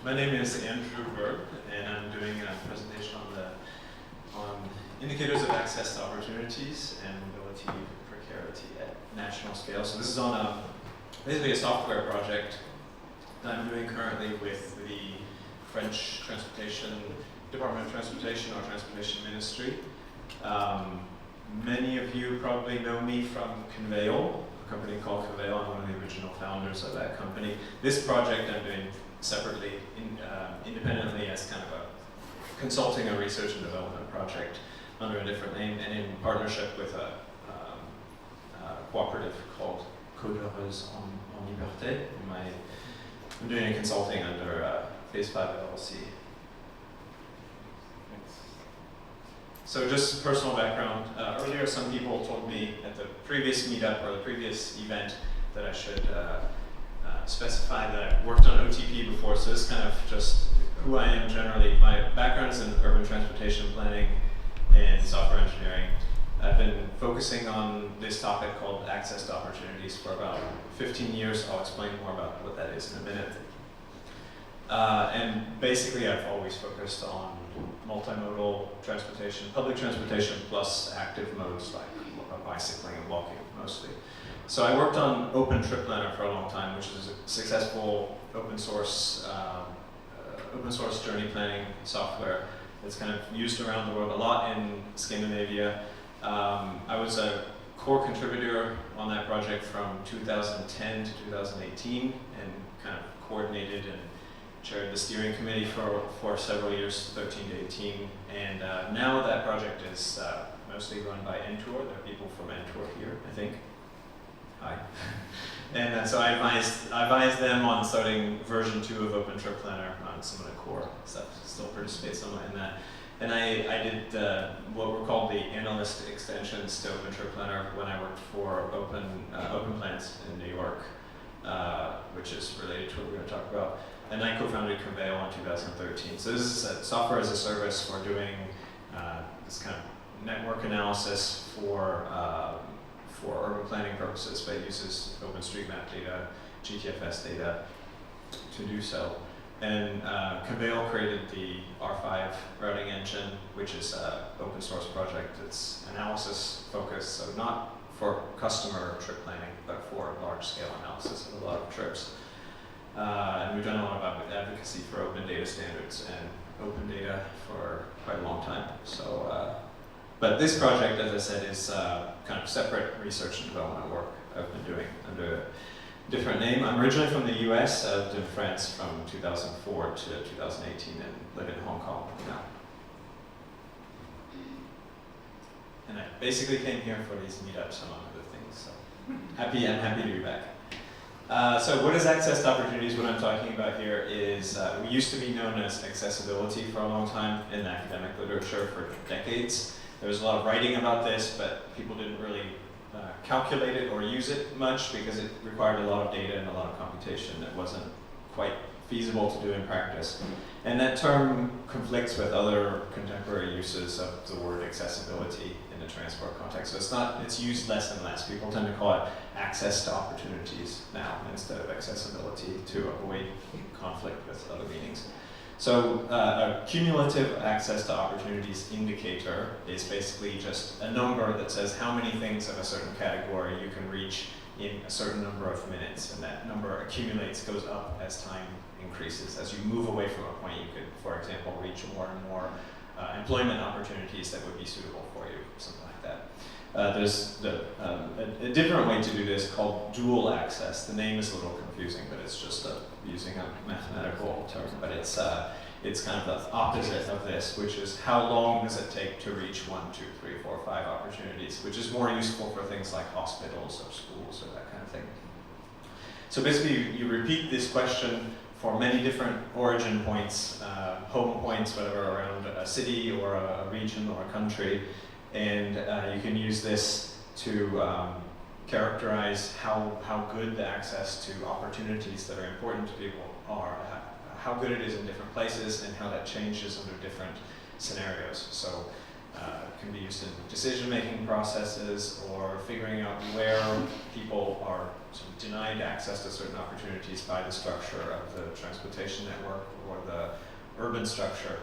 My name is Andrew Byrd, and I'm doing a presentation on indicators of access to opportunities and mobility precarity at national scale. So this is on basically a software project that I'm doing currently with the French Department of Transportation or Transportation Ministry. Many of you probably know me from Conveil, a company called Conveil. I'm one of the original founders of that company. This project I'm doing separately, independently, as kind of a consulting or research and development project under a different name, and in partnership with a cooperative called Codeurs en Liberté. I'm doing a consulting under Phase 5 LLC. So just personal background. Earlier, some people told me at the previous meetup or the previous event that I should specify that I've worked on OTP before, so this is kind of just who I am generally. My background is in urban transportation planning and software engineering. I've been focusing on this topic called access to opportunities for about 15 years. I'll explain more about what that is in a minute. And basically I've always focused on multimodal transportation, public transportation plus active modes like bicycling and walking mostly. So I worked on Open Trip Planner for a long time, which is a successful open source journey planning software that's kind of used around the world, a lot in Scandinavia. I was a core contributor on that project from 2010 to 2018 and kind of coordinated and chaired the steering committee for several years, 13 to 18. And now that project is mostly run by Entour. There are people from Entour here, I think. Hi. And so I advised them on starting version 2 of Open Trip Planner on some of the core stuff. Still participate somewhat in that. And I did what were called the analyst extensions to Open Trip Planner when I worked for Open Plans in New York, which is related to what we're going to talk about. And I co-founded Conveil in 2013. So this is a software as a service for doing this kind of network analysis for urban planning purposes, but it uses OpenStreetMap data, GTFS data to do so. And Conveil created the R5 routing engine, which is an open source project. It's analysis focused, so not for customer trip planning, but for large scale analysis of a lot of trips. And we've done a lot of advocacy for open data standards and open data for quite a long time. So, but this project, as I said, is kind of separate research and development work I've been doing under a different name. I'm originally from the US. I lived in France from 2004 to 2018 and live in Hong Kong now. And I basically came here for these meetups among other things. So I'm happy to be back. So what is access to opportunities? What I'm talking about here is we used to be known as accessibility for a long time in academic literature for decades. There was a lot of writing about this, but people didn't really calculate it or use it much because it required a lot of data and a lot of computation that wasn't quite feasible to do in practice. And that term conflicts with other contemporary uses of the word accessibility in the transport context. So it's used less and less. People tend to call it access to opportunities now instead of accessibility to avoid conflict with other meanings. So a cumulative access to opportunities indicator is basically just a number that says how many things of a certain category you can reach in a certain number of minutes, and that number accumulates, goes up as time increases. As you move away from a point, you could, for example, reach more and more employment opportunities that would be suitable for you, something like that. There's a different way to do this called dual access. The name is a little confusing, but it's just using a mathematical term, but it's kind of the opposite of this, which is how long does it take to reach 1, 2, 3, 4, 5 opportunities, which is more useful for things like hospitals or schools or that kind of thing. So basically, you repeat this question for many different origin points, home points, whatever, around a city or a region or a country, and you can use this to characterize how good the access to opportunities that are important to people are, how good it is in different places, and how that changes under different scenarios. So it can be used in decision-making processes or figuring out where people are sort of denied access to certain opportunities by the structure of the transport transportation network or the urban structure.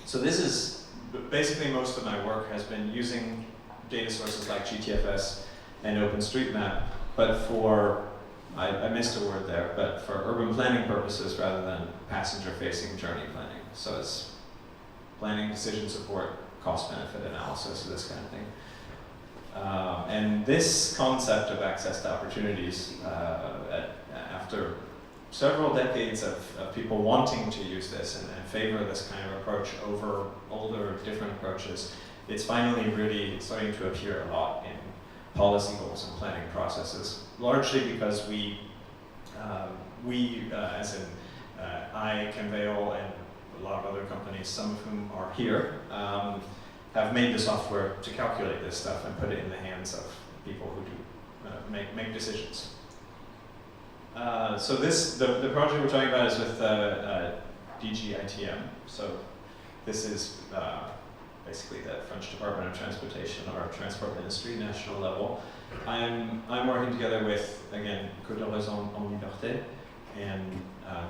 So this is basically most of my work has been using data sources like GTFS and OpenStreetMap, but for, I missed a word there, but for urban planning purposes rather than passenger-facing journey planning. So it's planning, decision support, cost-benefit analysis, this kind of thing. And this concept of access to opportunities, after several decades of people wanting to use this and favor this kind of approach over older, different approaches, it's finally really starting to appear a lot in policy goals and planning processes, largely because we as in I, Conveil, and a lot of other companies, some of whom are here, have made the software to calculate this stuff and put it in the hands of people who do make decisions. So the project we're talking about is with DGITM. So this is basically the French Department of Transportation or Transport Ministry, national level. I'm working together with, again, Coup de Raison en Liberté, and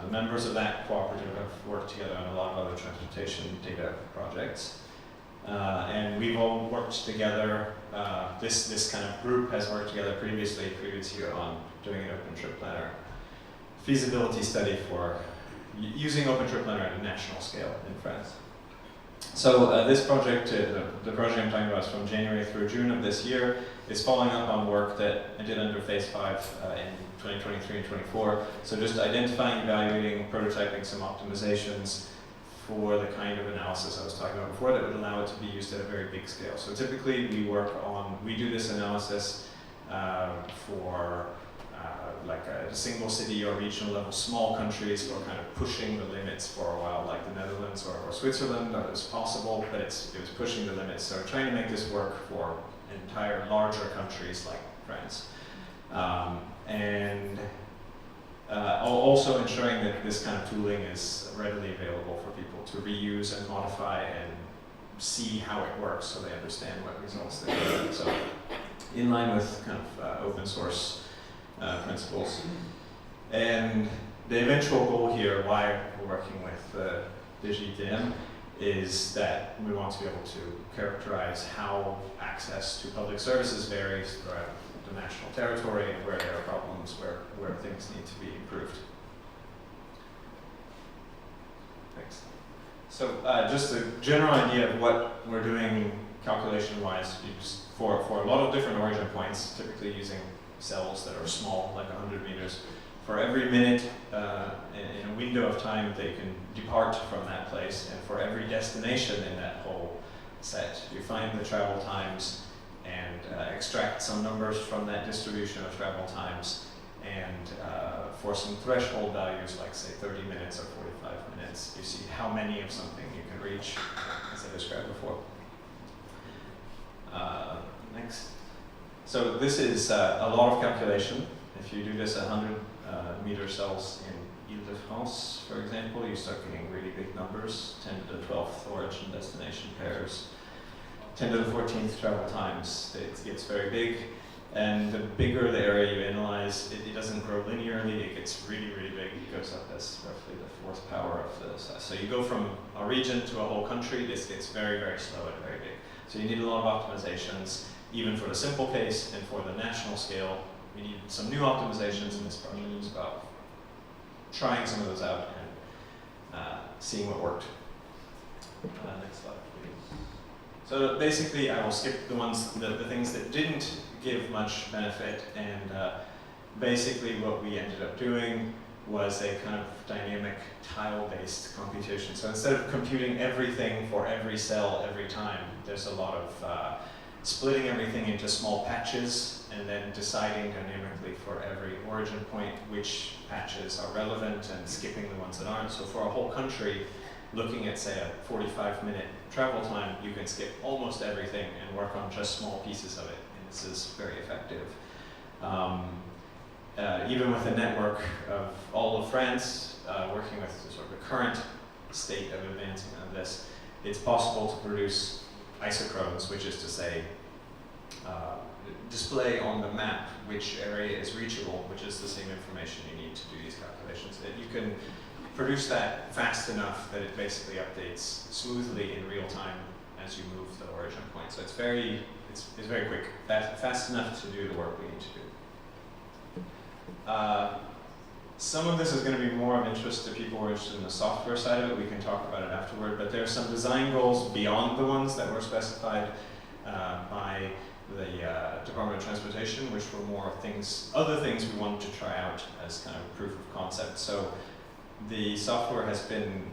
the members of that cooperative have worked together on a lot of other transportation data projects. And we've all worked together, this kind of group has worked together previous year on doing an OpenTripPlanner feasibility study for using OpenTripPlanner at a national scale in France. So this project, the project I'm talking about is from January through June of this year, is following up on work that I did under Phase 5 in 2023 and 24. So just identifying, evaluating, prototyping some optimizations for the kind of analysis I was talking about before that would allow it to be used at a very big scale. So typically we do this analysis for like a single city or regional level small countries who are kind of pushing the limits for a while, like the Netherlands or Switzerland. It was possible, but it was pushing the limits. So trying to make this work for entire larger countries like France. And also ensuring that this kind of tooling is readily available for people to reuse and modify and see how it works so they understand what results they're getting. So in line with kind of open source principles. And the eventual goal here, why we're working with DGITM, is that we want to be able to characterize how access to public services varies throughout the national territory and where there are problems, where things need to be improved. Thanks. So just a general idea of what we're doing calculation-wise, for a lot of different origin points, typically using cells that are small, like 100 meters. For every minute in a window of time, they can depart from that place, and for every destination in that whole set, you find the travel times and extract some numbers from that distribution of travel times, and for some threshold values, like say 30 minutes or 45 minutes, you see how many of something you can reach, as I described before. Next. So this is a lot of calculation. If you do this 100 meter cells in Ile-de-France, for example, you start getting really big numbers, 10 to the 12th origin destination pairs, 10 to the 14th travel times. It gets very big, and the bigger the area you analyze, it doesn't grow linearly, it gets really, really big. It goes up as roughly the fourth power of the size. So you go from a region to a whole country, this gets very, very slow and very big. So you need a lot of optimizations, even for the simple case, and for the national scale, we need some new optimizations, and this project is about trying some of those out and seeing what worked. Next slide, please. So basically, I will skip the things that didn't give much benefit, and basically what we ended up doing was a kind of dynamic tile-based computation. So instead of computing everything for every cell every time, there's a lot of splitting everything into small patches and then deciding dynamically for every origin point which patches are relevant and skipping the ones that aren't. So for a whole country, looking at say a 45-minute travel time, you can skip almost everything and work on just small pieces of it, and this is very effective. Even with a network of all of France, working with sort of the current state of advancement of this, it's possible to produce isochrones, which is to say, display on the map which area is reachable, which is the same information you need to do these calculations. You can produce that fast enough that it basically updates smoothly in real time as you move the origin point. So it's very quick, fast enough to do the work we need to do. Some of this is going to be more of interest to people who are interested in the software side of it. We can talk about it afterward, but there are some design goals beyond the ones that were specified by the Department of Transportation, which were more other things we wanted to try out as kind of proof of concept. So the software has been,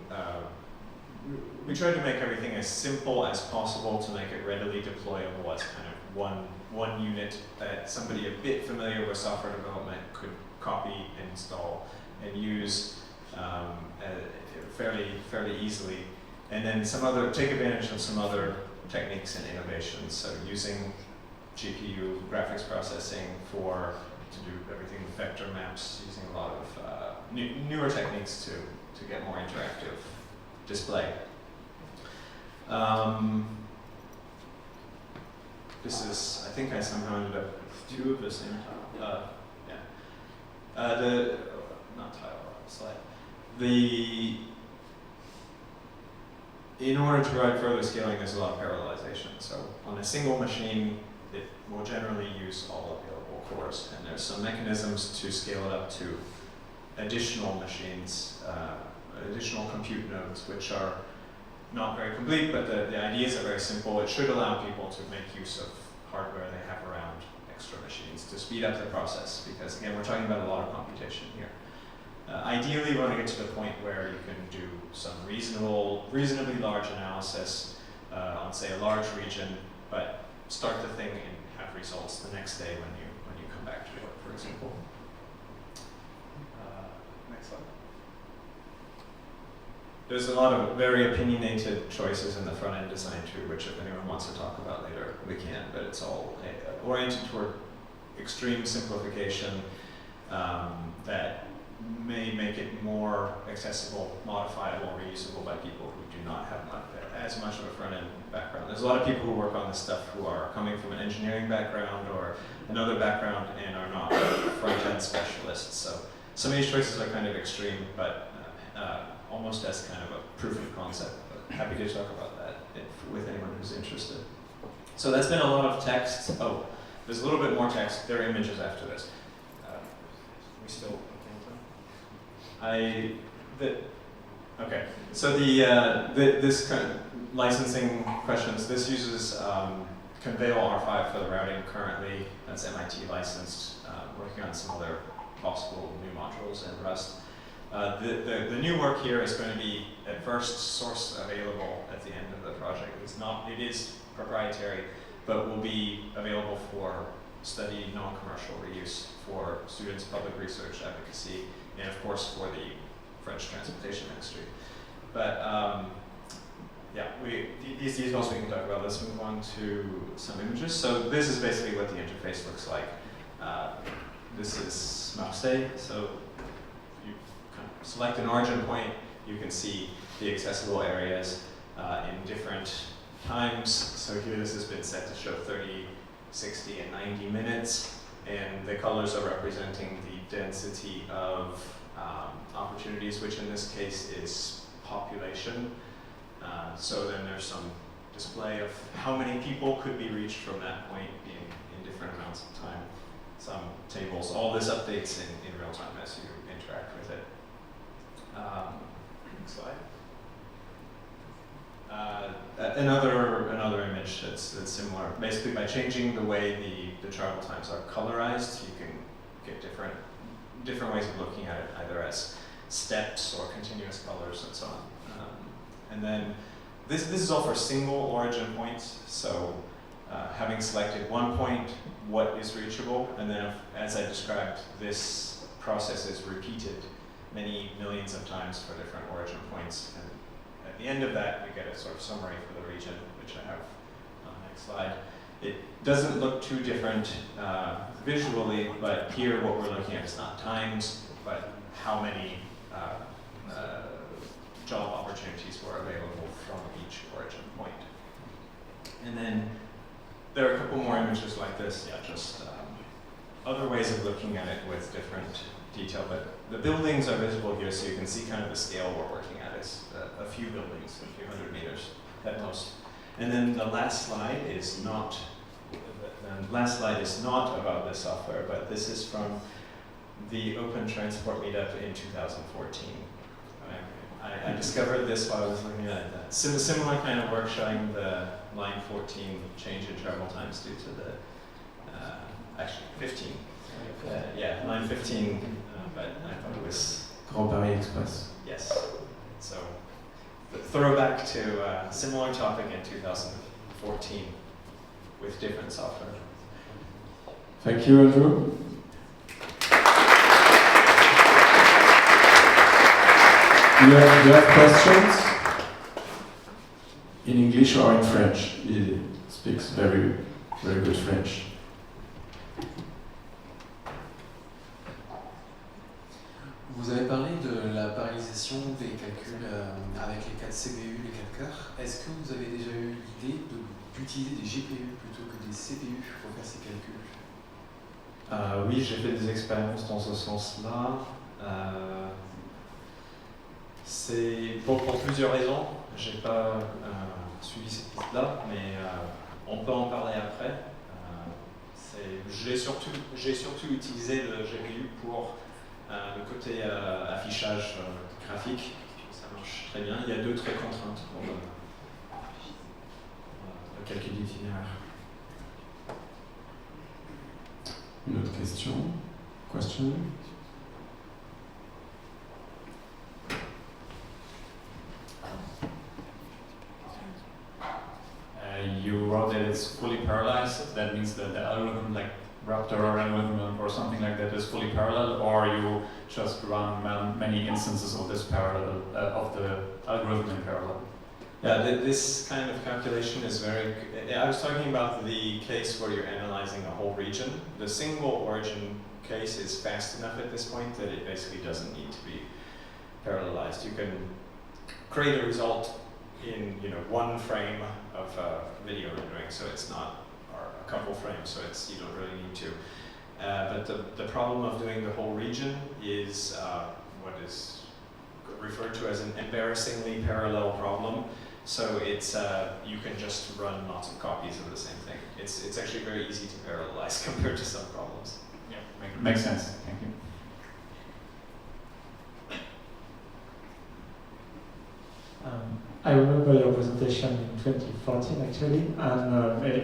we tried to make everything as simple as possible to make it readily deployable as kind of one unit that somebody a bit familiar with software development could copy, install, and use fairly easily. And then take advantage of some other techniques and innovations. So using GPU graphics processing to do everything with vector maps, using a lot of newer techniques to get more interactive display. This is, I think I somehow ended up with two of the same title. Not title, slide. In order to provide further scaling, there's a lot of parallelization. So on a single machine, it will generally use all available cores, and there's some mechanisms to scale it up to additional machines, additional compute nodes, which are not very complete, but the ideas are very simple. It should allow people to make use of hardware they have around extra machines to speed up the process, because again, we're talking about a lot of computation here. Ideally, we want to get to the point where you can do some reasonably large analysis on, say, a large region, but start the thing and have results the next day when you come back to it, for example. Next slide. There's a lot of very opinionated choices in the front-end design too, which if anyone wants to talk about later, we can, but it's all oriented toward extreme simplification that may make it more accessible, modifiable, reusable by people who do not have as much of a front-end background. There's a lot of people who work on this stuff who are coming from an engineering background or another background and are not front-end specialists. So some of these choices are kind of extreme, but almost as kind of a proof of concept. But happy to talk about that with anyone who's interested. So that's been a lot of text. Oh, there's a little bit more text. There are images after this. We still. Okay. So this kind of licensing questions. This uses Conveil R5 for the routing currently. That's MIT licensed. Working on some other possible new modules in Rust. The new work here is going to be at first source available at the end of the project. It is proprietary, but will be available for study non-commercial reuse for students, public research, advocacy, and of course for the French Transportation Ministry. But yeah, these details we can talk about. Let's move on to some images. So this is basically what the interface looks like. This is Marseille. So you kind of select an origin point, you can see the accessible areas in different times. So here this has been set to show 30, 60, and 90 minutes. And the colors are representing the density of opportunities, which in this case is population. So then there's some display of how many people could be reached from that point in different amounts of time. Some tables. All this updates in real time as you interact with it. Next slide. Another image that's similar. Basically, by changing the way the travel times are colorized, you can get different ways of looking at it, either as steps or continuous colors and so on. And then this is all for single origin points. So having selected one point, what is reachable, and then as I described, this process is repeated many millions of times for different origin points. And at the end of that, we get a sort of summary for the region, which I have on the next slide. It doesn't look too different visually, but here what we're looking at is not times, but how many job opportunities were available from each origin point. And then there are a couple more images like this, yeah, just other ways of looking at it with different detail, but the buildings are visible here, so you can see kind of the scale we're working at is a few buildings, a few hundred meters at most. And then the last slide is not about this software, but this is from the Open Transport Meetup in 2014. I discovered this while I was looking at that. Similar kind of work showing the line 14 change in travel times due to the, actually 15. Yeah, line 15, but I thought it was... Grand Paris Express. Yes. So, the throwback to a similar topic in 2014 with different software. Thank you, Andrew. Do you have questions? In English or in French? He speaks very, very good French. Vous avez parlé de la parallélisation des calculs avec les 4 CPU, les 4 cœurs. Est-ce que vous avez déjà eu l'idée d'utiliser des GPU plutôt que des CPU pour faire ces calculs? Oui, j'ai fait des expériences dans ce sens-là. C'est pour plusieurs raisons. J'ai pas suivi cette piste-là, mais on peut en parler après. J'ai surtout utilisé le GPU pour le côté affichage graphique. Ça marche très bien. Il y a d'autres contraintes pour le calcul d'itinéraire. Une autre question? Question? You wrote that it's fully parallelized. That means that the algorithm, like Raptor or algorithm or something like that, is fully parallel, or you just run many instances of this parallel of the algorithm in parallel. Yeah, this kind of calculation is very. I was talking about the case where you're analyzing a whole region. The single origin case is fast enough at this point that it basically doesn't need to be parallelized. You can create a result in one frame of video rendering, so it's not, or a couple frames, so you don't really need to. But the problem of doing the whole region is what is referred to as an embarrassingly parallel problem. So it's you can just run lots of copies of the same thing. It's actually very easy to parallelize compared to some problems. Yeah, makes sense. Thank you. I remember your presentation in 2014 actually, and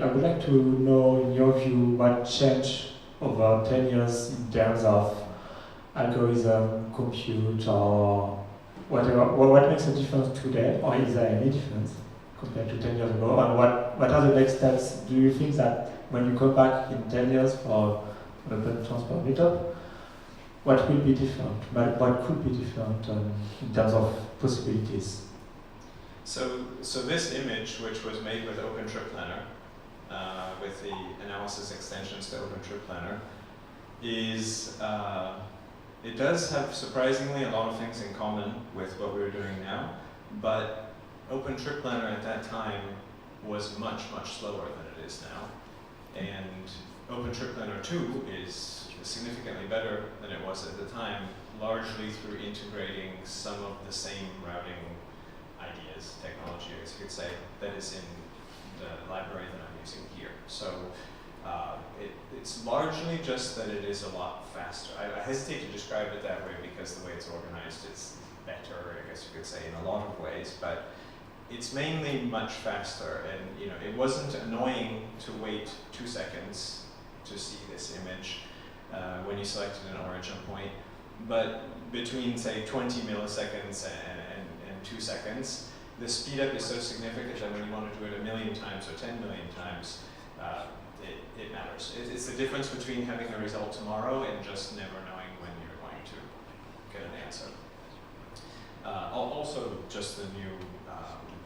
I would like to know, in your view, what changed over 10 years in terms of algorithm, compute, or whatever. What makes a difference today, or is there any difference compared to 10 years ago? And what are the next steps? Do you think that when you come back in 10 years for Open Transport Meetup, what will be different? What could be different in terms of possibilities? So this image, which was made with OpenTripPlanner, with the analysis extensions to OpenTripPlanner, is it does have surprisingly a lot of things in common with what we're doing now, but OpenTripPlanner at that time was much, much slower than it is now, and OpenTripPlanner 2 is significantly better than it was at the time, largely through integrating some of the same routing ideas, technology, as you could say, that is in the library that I'm using here. So it's largely just that it is a lot faster. I hesitate to describe it that way because the way it's organized is better, I guess you could say, in a lot of ways, but it's mainly much faster. And it wasn't annoying to wait 2 seconds to see this image when you selected an origin point, but between, say, 20 milliseconds and 2 seconds, the speed up is so significant that when you want to do it 1 million times or 10 million times, it matters. It's the difference between having a result tomorrow and just never knowing when you're going to get an answer. Also, just the new,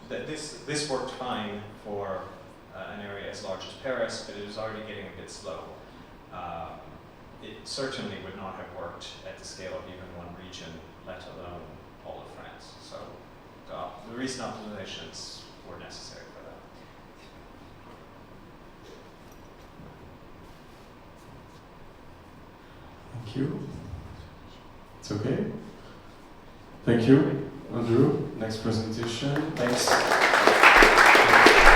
that this worked fine for an area as large as Paris, but it was already getting a bit slow. It certainly would not have worked at the scale of even one region, let alone all of France. So the recent optimizations were necessary for that. you. It's okay? Thank you, Andrew. Next presentation. Thanks.